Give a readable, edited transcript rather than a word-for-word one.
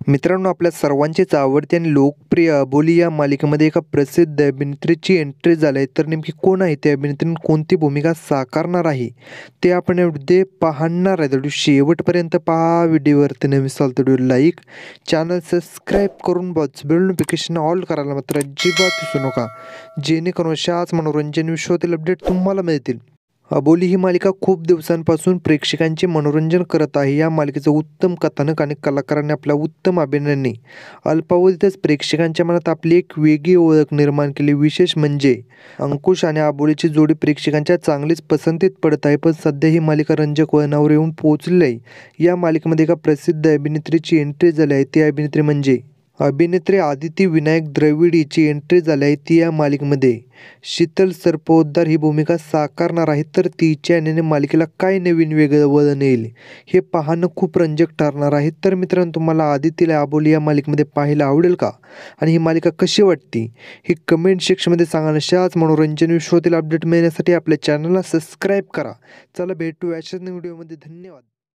मित्रांनो, आपल्या सर्वांचीच आवडती आणि लोकप्रिय अबोली या मालिकेमध्ये एका प्रसिद्ध अभिनेत्रीची एंट्री झाली आहे. तर नेमकी कोण आहे ती अभिनेत्री, कोणती भूमिका साकारणार आहे ते आपण यामध्ये पाहणार आहे. व्हिडिओ शेवटपर्यंत पहा. व्हिडिओवरती नवीन असाल तर व्हिडिओ लाईक, चॅनल सबस्क्राईब करून बेल नोटिफिकेशन ऑल करायला मात्र अजिबात विसरू नका, जेणेकरून अशाच मनोरंजन विश्वातील अपडेट तुम्हाला मिळतील. अबोली ही मालिका खूप दिवसांपासून प्रेक्षकांचे मनोरंजन करत आहे. या मालिकेचं उत्तम कथानक आणि कलाकारांनी आपल्या उत्तम अभिनयाने अल्पावधीतच प्रेक्षकांच्या मनात आपली एक वेगळी ओळख निर्माण केली. विशेष म्हणजे अंकुश आणि अबोलीची जोडी प्रेक्षकांच्या चांगलीच पसंतीत पडत आहे. पण सध्या ही मालिका रंजक वळणावर येऊन पोहोचली आहे. या मालिकेमध्ये एका प्रसिद्ध अभिनेत्रीची एंट्री झाली आहे. ती अभिनेत्री म्हणजे अभिनेत्री आदिती विनायक द्रविड हिची एंट्री झाली आहे. ती या मालिकेमध्ये शीतल सरपोतदार ही भूमिका साकारणार आहे. तर तिच्या याने मालिकेला काय नवीन वेगळं वळण येईल हे पाहणं खूप रंजक ठरणार आहे. तर मित्रांनो, तुम्हाला आदितीला अबोली या मालिकेमध्ये पाहायला आवडेल का, आणि ही मालिका कशी वाटते हे कमेंट सेक्शनमध्ये सांगा. अशाच मनोरंजन विश्वातील अपडेट मिळण्यासाठी आपल्या चॅनलला सबस्क्राईब करा. चला भेटू अशाच व्हिडिओमध्ये. धन्यवाद.